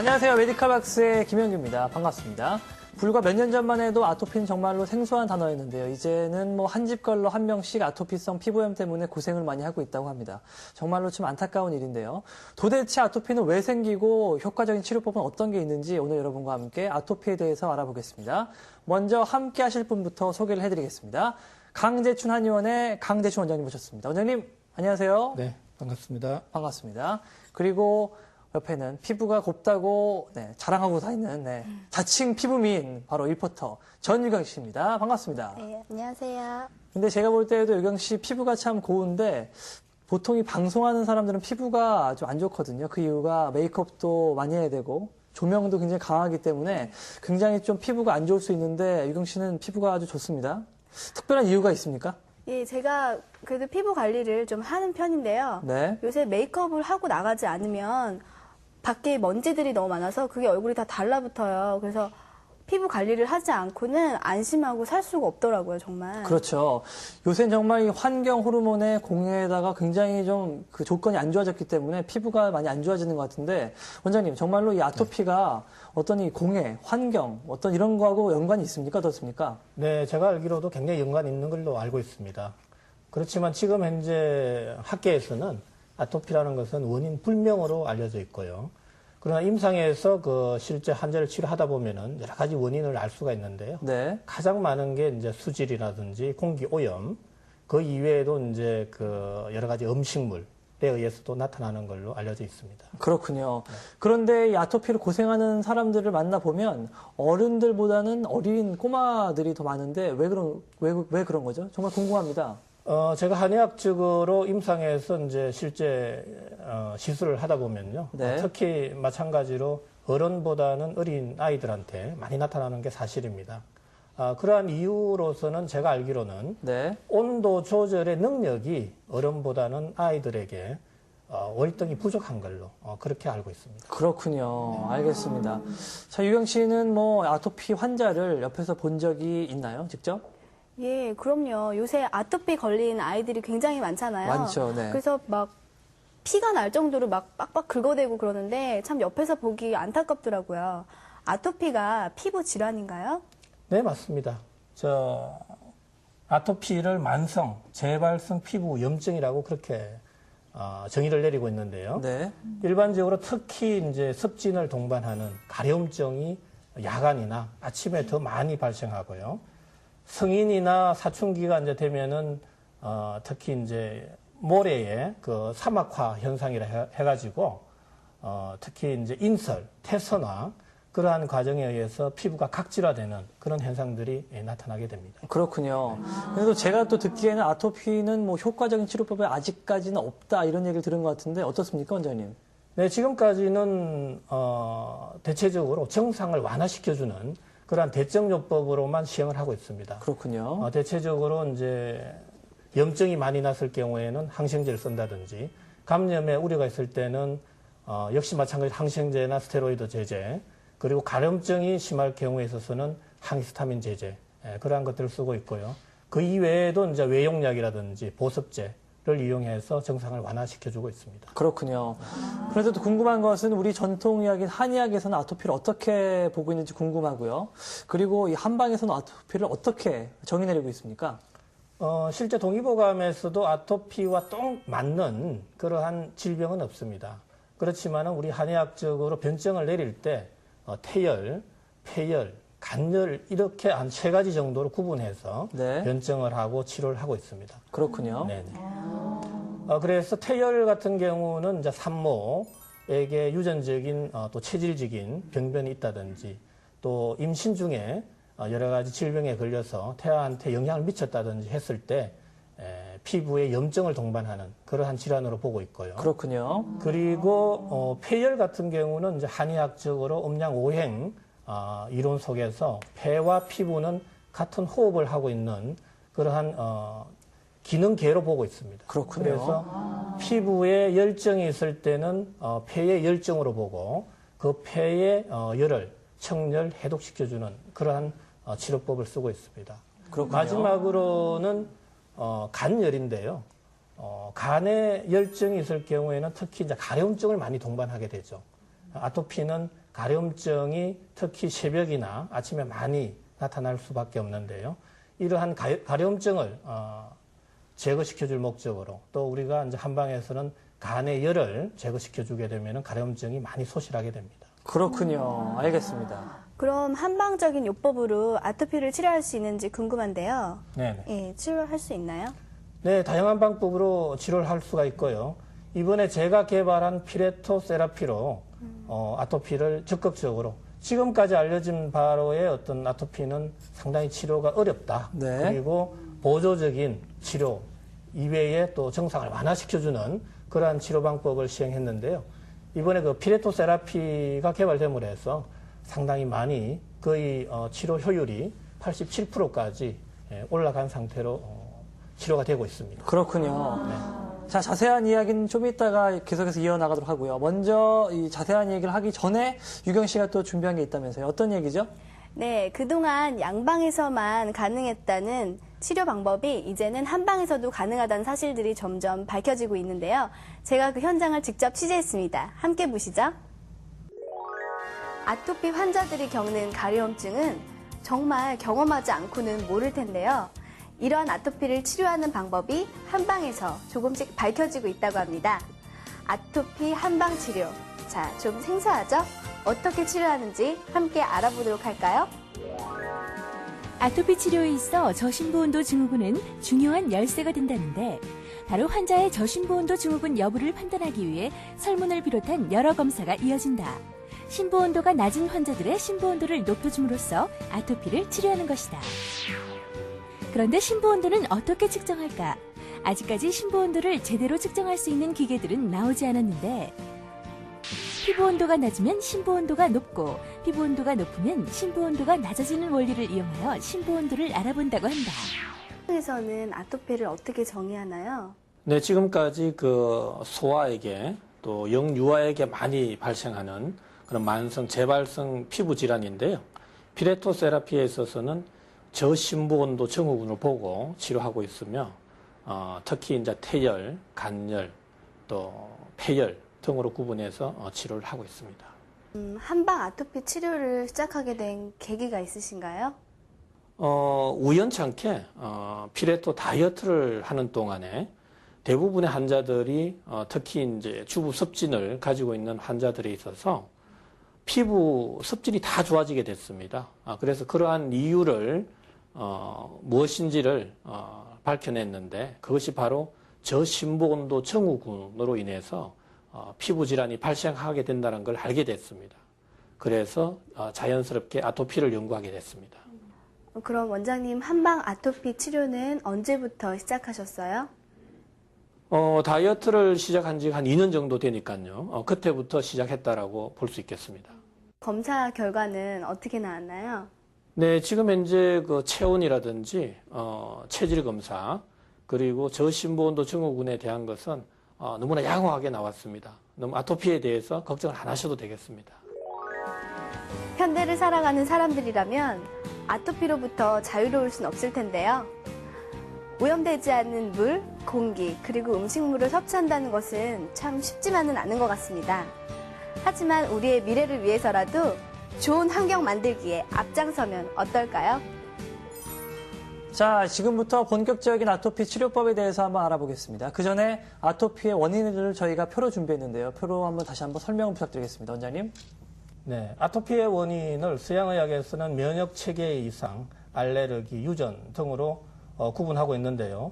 안녕하세요. 메디칼박스의 김현규입니다. 반갑습니다. 불과 몇 년 전만 해도 아토피는 정말로 생소한 단어였는데요. 이제는 뭐 한 집 걸러 한 명씩 아토피성 피부염 때문에 고생을 많이 하고 있다고 합니다. 정말로 좀 안타까운 일인데요. 도대체 아토피는 왜 생기고 효과적인 치료법은 어떤 게 있는지 오늘 여러분과 함께 아토피에 대해서 알아보겠습니다. 먼저 함께 하실 분부터 소개를 해드리겠습니다. 강재춘 한의원의 강재춘 원장님 모셨습니다. 원장님, 안녕하세요. 네, 반갑습니다. 반갑습니다. 그리고 옆에는 피부가 곱다고 자랑하고 다니는 자칭 피부미인 바로 리포터 전유경 씨입니다. 반갑습니다. 네, 안녕하세요. 근데 제가 볼 때에도 유경 씨 피부가 참 고운데 보통 이 방송하는 사람들은 피부가 좀 안 좋거든요. 그 이유가 메이크업도 많이 해야 되고 조명도 굉장히 강하기 때문에 굉장히 좀 피부가 안 좋을 수 있는데 유경 씨는 피부가 아주 좋습니다. 특별한 이유가 있습니까? 예, 제가 그래도 피부 관리를 좀 하는 편인데요. 네. 요새 메이크업을 하고 나가지 않으면 밖에 먼지들이 너무 많아서 그게 얼굴이 다 달라붙어요. 그래서 피부 관리를 하지 않고는 안심하고 살 수가 없더라고요, 정말. 그렇죠. 요새는 정말 이 환경 호르몬의 공해에다가 굉장히 좀 그 조건이 안 좋아졌기 때문에 피부가 많이 안 좋아지는 것 같은데 원장님 정말로 이 아토피가 어떤 이 공해, 환경 어떤 이런 거하고 연관이 있습니까? 어떻습니까? 네, 제가 알기로도 굉장히 연관이 있는 걸로 알고 있습니다. 그렇지만 지금 현재 학계에서는 아토피라는 것은 원인 불명으로 알려져 있고요. 그러나 임상에서 그 실제 환자를 치료하다 보면은 여러 가지 원인을 알 수가 있는데요. 네. 가장 많은 게 이제 수질이라든지 공기 오염, 그 이외에도 이제 그 여러 가지 음식물에 의해서도 나타나는 걸로 알려져 있습니다. 그렇군요. 그런데 이 아토피로 고생하는 사람들을 만나보면 어른들보다는 어린 꼬마들이 더 많은데 왜 그런 거죠? 정말 궁금합니다. 제가 한의학적으로 임상에서 이제 실제 시술을 하다 보면요. 네. 특히 마찬가지로 어른보다는 어린 아이들한테 많이 나타나는 게 사실입니다. 그러한 이유로서는 제가 알기로는 네. 온도 조절의 능력이 어른보다는 아이들에게 월등히 부족한 걸로 그렇게 알고 있습니다. 그렇군요. 알겠습니다. 자, 유경 씨는 뭐 아토피 환자를 옆에서 본 적이 있나요? 직접? 예, 그럼요. 요새 아토피 걸린 아이들이 굉장히 많잖아요. 많죠, 네. 그래서 막 피가 날 정도로 막 빡빡 긁어대고 그러는데 참 옆에서 보기 안타깝더라고요. 아토피가 피부 질환인가요? 네, 맞습니다. 아토피를 만성 재발성 피부 염증이라고 그렇게 정의를 내리고 있는데요. 네. 일반적으로 특히 이제 습진을 동반하는 가려움증이 야간이나 아침에 더 많이 발생하고요. 성인이나 사춘기가 이제 되면은 특히 이제 모래의 그 사막화 현상이라 해가지고 특히 이제 인설, 태선화 그러한 과정에 의해서 피부가 각질화되는 그런 현상들이 나타나게 됩니다. 그렇군요. 그래서 제가 또 듣기에는 아토피는 뭐 효과적인 치료법이 아직까지는 없다 이런 얘기를 들은 것 같은데 어떻습니까, 원장님? 네, 지금까지는 대체적으로 증상을 완화시켜주는 그러한 대증요법으로만 시행을 하고 있습니다. 그렇군요. 대체적으로 이제 염증이 많이 났을 경우에는 항생제를 쓴다든지 감염에 우려가 있을 때는 역시 마찬가지로 항생제나 스테로이드 제제 그리고 가려움증이 심할 경우에 있어서는 항히스타민 제제 그러한 것들을 쓰고 있고요. 그 이외에도 이제 외용약이라든지 보습제를 이용해서 증상을 완화시켜주고 있습니다. 그렇군요. 그래서 또 궁금한 것은 우리 전통의학인 한의학에서는 아토피를 어떻게 보고 있는지 궁금하고요. 그리고 이 한방에서는 아토피를 어떻게 정의 내리고 있습니까? 실제 동의보감에서도 아토피와 딱 맞는 그러한 질병은 없습니다. 그렇지만 우리 한의학적으로 변증을 내릴 때 태열, 폐열, 간열 이렇게 한 3가지 정도로 구분해서 네. 변증을 하고 치료를 하고 있습니다. 그렇군요. 네네. 그래서 태열 같은 경우는 이제 산모에게 유전적인 또 체질적인 병변이 있다든지 또 임신 중에 여러 가지 질병에 걸려서 태아한테 영향을 미쳤다든지 했을 때 피부에 염증을 동반하는 그러한 질환으로 보고 있고요. 그렇군요. 그리고 폐열 같은 경우는 이제 한의학적으로 음양오행 이론 속에서 폐와 피부는 같은 호흡을 하고 있는 그러한 기능계로 보고 있습니다. 그렇군요. 그래서 피부에 열정이 있을 때는 폐의 열정으로 보고 그 폐의 열을 청열, 해독시켜주는 그러한 치료법을 쓰고 있습니다. 그렇군요. 마지막으로는 간열인데요. 간에 열증이 있을 경우에는 특히 이제 가려움증을 많이 동반하게 되죠. 아토피는 가려움증이 특히 새벽이나 아침에 많이 나타날 수밖에 없는데요. 이러한 가려움증을 제거시켜줄 목적으로 또 우리가 이제 한방에서는 간의 열을 제거시켜주게 되면 가려움증이 많이 소실하게 됩니다. 그렇군요. 알겠습니다. 그럼 한방적인 요법으로 아토피를 치료할 수 있는지 궁금한데요. 네네. 예, 치료할 수 있나요? 네, 다양한 방법으로 치료를 할 수가 있고요. 이번에 제가 개발한 피레토 세라피로 아토피를 적극적으로 지금까지 알려진 바로의 어떤 아토피는 상당히 치료가 어렵다. 네. 그리고 보조적인 치료 이외에 또 증상을 완화시켜주는 그러한 치료 방법을 시행했는데요. 이번에 그 피레토 세라피가 개발됨으로 해서 상당히 많이 거의 치료 효율이 87%까지 올라간 상태로 치료가 되고 있습니다. 그렇군요. 네. 자, 자세한 이야기는 좀 이따가 계속해서 이어나가도록 하고요. 먼저 이 자세한 얘기를 하기 전에 유경 씨가 또 준비한 게 있다면서요. 어떤 얘기죠? 네, 그동안 양방에서만 가능했다는 치료 방법이 이제는 한방에서도 가능하다는 사실들이 점점 밝혀지고 있는데요. 제가 그 현장을 직접 취재했습니다. 함께 보시죠. 아토피 환자들이 겪는 가려움증은 정말 경험하지 않고는 모를 텐데요. 이러한 아토피를 치료하는 방법이 한방에서 조금씩 밝혀지고 있다고 합니다. 아토피 한방 치료. 자, 좀 생소하죠? 어떻게 치료하는지 함께 알아보도록 할까요? 아토피 치료에 있어 저심부온도 증후군은 중요한 열쇠가 된다는데 바로 환자의 저심부온도 증후군 여부를 판단하기 위해 설문을 비롯한 여러 검사가 이어진다. 심부온도가 낮은 환자들의 심부온도를 높여줌으로써 아토피를 치료하는 것이다. 그런데 심부온도는 어떻게 측정할까? 아직까지 심부온도를 제대로 측정할 수 있는 기계들은 나오지 않았는데 피부온도가 낮으면 심부온도가 높고 피부온도가 높으면 심부온도가 낮아지는 원리를 이용하여 심부온도를 알아본다고 한다. 에서는 아토피를 어떻게 정의하나요? 네, 지금까지 그 소아에게 또 영유아에게 많이 발생하는 그런 만성 재발성 피부 질환인데요. 피레토 세라피에 있어서는 저심부온도 증후군을 보고 치료하고 있으며 특히 이제 태열, 간열, 또 폐열 등으로 구분해서 치료를 하고 있습니다. 한방 아토피 치료를 시작하게 된 계기가 있으신가요? 우연찮게 피레토 다이어트를 하는 동안에 대부분의 환자들이 특히 이제 주부 섭진을 가지고 있는 환자들에 있어서 피부 섭진이 다 좋아지게 됐습니다. 그래서 그러한 이유를 무엇인지를 밝혀냈는데 그것이 바로 저심부온도 증후군으로 인해서 피부 질환이 발생하게 된다는 걸 알게 됐습니다. 그래서 자연스럽게 아토피를 연구하게 됐습니다. 그럼 원장님 한방 아토피 치료는 언제부터 시작하셨어요? 다이어트를 시작한 지 한 2년 정도 되니까요. 그때부터 시작했다라고 볼 수 있겠습니다. 검사 결과는 어떻게 나왔나요? 네, 지금 현재 그 체온이라든지 체질 검사 그리고 저심부온도 증후군에 대한 것은 너무나 양호하게 나왔습니다. 너무 아토피에 대해서 걱정을 안 하셔도 되겠습니다. 현대를 살아가는 사람들이라면 아토피로부터 자유로울 순 없을 텐데요. 오염되지 않는 물, 공기, 그리고 음식물을 섭취한다는 것은 참 쉽지만은 않은 것 같습니다. 하지만 우리의 미래를 위해서라도 좋은 환경 만들기에 앞장서면 어떨까요? 자, 지금부터 본격적인 아토피 치료법에 대해서 한번 알아보겠습니다. 그 전에 아토피의 원인을 저희가 표로 준비했는데요. 표로 다시 한번 설명을 부탁드리겠습니다. 원장님. 네, 아토피의 원인을 서양의학에서는 면역 체계 이상, 알레르기, 유전 등으로 구분하고 있는데요.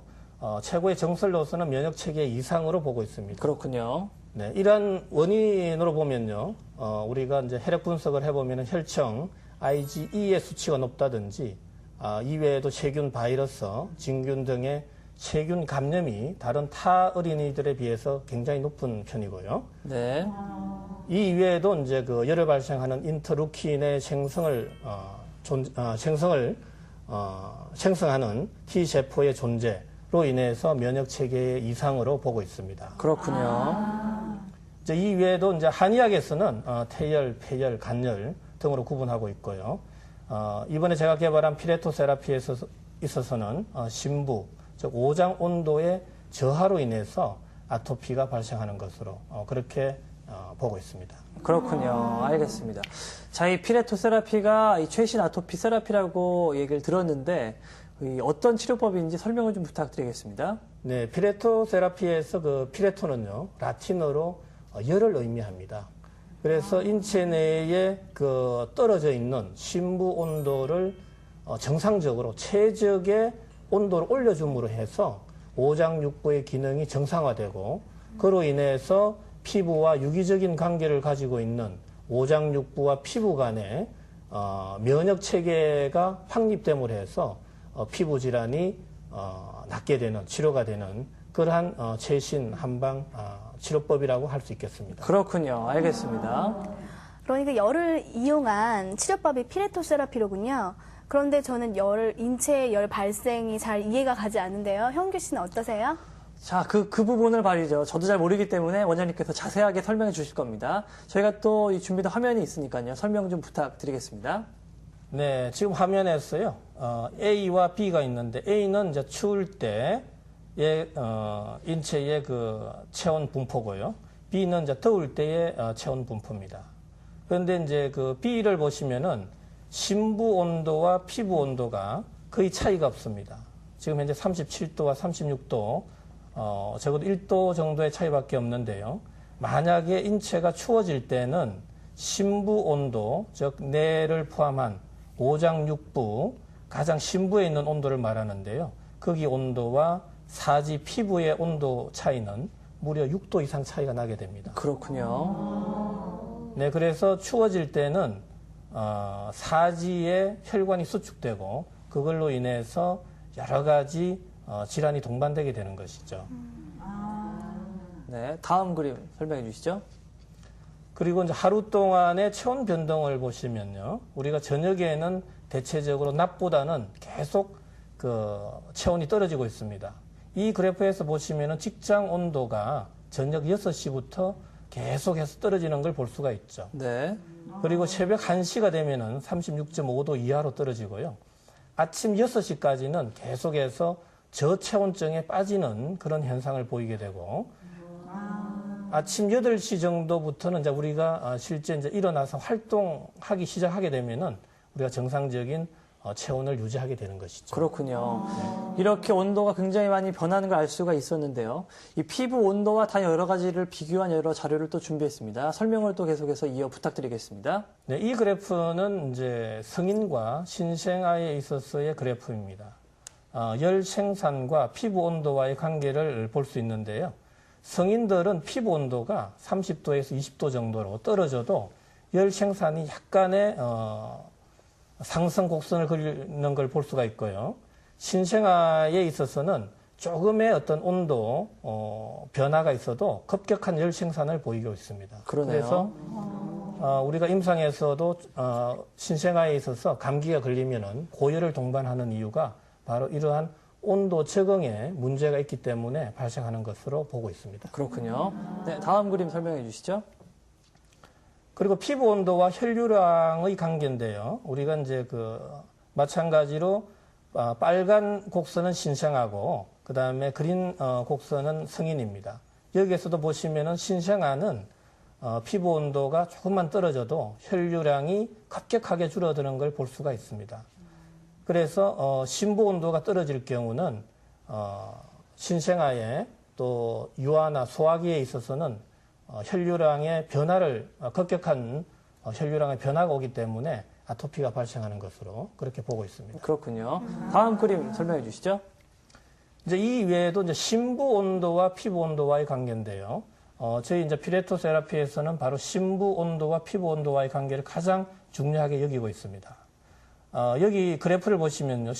최고의 정설로서는 면역 체계 이상으로 보고 있습니다. 그렇군요. 네, 이런 원인으로 보면요, 우리가 이제 혈액 분석을 해보면 혈청, IgE의 수치가 높다든지, 이외에도 세균, 바이러스, 진균 등의 세균 감염이 다른 타 어린이들에 비해서 굉장히 높은 편이고요. 네. 이 이외에도 이제 그 열을 발생하는 인터루킨의 생성하는 T 세포의 존재로 인해서 면역 체계 이상으로 보고 있습니다. 그렇군요. 이제 이 외에도 이제 한의학에서는 태열, 폐열, 간열 등으로 구분하고 있고요. 이번에 제가 개발한 피레토 세라피에 있어서는 심부, 즉 오장 온도의 저하로 인해서 아토피가 발생하는 것으로 그렇게 보고 있습니다. 그렇군요. 알겠습니다. 자, 이 피레토 세라피가 이 최신 아토피 세라피라고 얘기를 들었는데 이 어떤 치료법인지 설명을 좀 부탁드리겠습니다. 네, 피레토 세라피에서 그 피레토는요, 라틴어로 열을 의미합니다. 그래서 인체 내에 그 떨어져 있는 심부 온도를 정상적으로 최적의 온도를 올려줌으로 해서 오장육부의 기능이 정상화되고 그로 인해서 피부와 유기적인 관계를 가지고 있는 오장육부와 피부 간의 면역 체계가 확립됨으로 해서 피부 질환이 낫게 되는 치료가 되는 그러한 최신 한방 치료법이라고 할 수 있겠습니다. 그렇군요. 알겠습니다. 그러니까 열을 이용한 치료법이 피레토 세라피로군요. 그런데 저는 인체의 열 발생이 잘 이해가 가지 않는데요. 현규 씨는 어떠세요? 자, 그 부분을 말이죠. 저도 잘 모르기 때문에 원장님께서 자세하게 설명해 주실 겁니다. 저희가 또 이 준비된 화면이 있으니까요. 설명 좀 부탁드리겠습니다. 네, 지금 화면에서요, A와 B가 있는데, A는 이제 추울 때의, 인체의 그 체온 분포고요. B는 이제 더울 때의 체온 분포입니다. 그런데 이제 그 B를 보시면은 심부 온도와 피부 온도가 거의 차이가 없습니다. 지금 현재 37도와 36도, 적어도 1도 정도의 차이밖에 없는데요. 만약에 인체가 추워질 때는 심부 온도, 즉 뇌를 포함한 오장육부, 가장 심부에 있는 온도를 말하는데요. 거기 온도와 사지 피부의 온도 차이는 무려 6도 이상 차이가 나게 됩니다. 그렇군요. 네, 그래서 추워질 때는 사지의 혈관이 수축되고 그걸로 인해서 여러 가지 질환이 동반되게 되는 것이죠. 네, 다음 그림 설명해 주시죠. 그리고 이제 하루 동안의 체온 변동을 보시면요. 우리가 저녁에는 대체적으로 낮보다는 계속 그 체온이 떨어지고 있습니다. 이 그래프에서 보시면은 직장 온도가 저녁 6시부터 계속해서 떨어지는 걸 볼 수가 있죠. 네. 그리고 새벽 1시가 되면은 36.5도 이하로 떨어지고요. 아침 6시까지는 계속해서 저체온증에 빠지는 그런 현상을 보이게 되고, 아침 8시 정도부터는 이제 우리가 실제 이제 일어나서 활동하기 시작하게 되면은 우리가 정상적인 체온을 유지하게 되는 것이죠. 그렇군요. 이렇게 온도가 굉장히 많이 변하는 걸 알 수가 있었는데요. 이 피부 온도와 다 여러 가지를 비교한 여러 자료를 또 준비했습니다. 설명을 또 계속해서 이어 부탁드리겠습니다. 네, 이 그래프는 이제 성인과 신생아에 있어서의 그래프입니다. 열 생산과 피부 온도와의 관계를 볼 수 있는데요. 성인들은 피부 온도가 30도에서 20도 정도로 떨어져도 열 생산이 약간의 상승 곡선을 그리는 걸 볼 수가 있고요. 신생아에 있어서는 조금의 어떤 온도 변화가 있어도 급격한 열 생산을 보이고 있습니다. 그러네요. 그래서 우리가 임상에서도 신생아에 있어서 감기가 걸리면은 고열을 동반하는 이유가 바로 이러한 온도 적응에 문제가 있기 때문에 발생하는 것으로 보고 있습니다. 그렇군요. 네, 다음 그림 설명해 주시죠. 그리고 피부 온도와 혈류량의 관계인데요. 우리가 이제 마찬가지로 빨간 곡선은 신생아고 그 다음에 그린 곡선은 성인입니다. 여기에서도 보시면은 신생아는 피부 온도가 조금만 떨어져도 혈류량이 급격하게 줄어드는 걸 볼 수가 있습니다. 그래서 심부 온도가 떨어질 경우는 신생아에 또 유아나 소아기에 있어서는 혈류량의 변화를 급격한 혈류량의 변화가 오기 때문에 아토피가 발생하는 것으로 그렇게 보고 있습니다. 그렇군요. 다음 그림 설명해 주시죠. 이제 이 외에도 이제 심부 온도와 피부 온도와의 관계인데요. 저희 이제 피레토 세라피에서는 바로 심부 온도와 피부 온도와의 관계를 가장 중요하게 여기고 있습니다. 여기 그래프를 보시면요.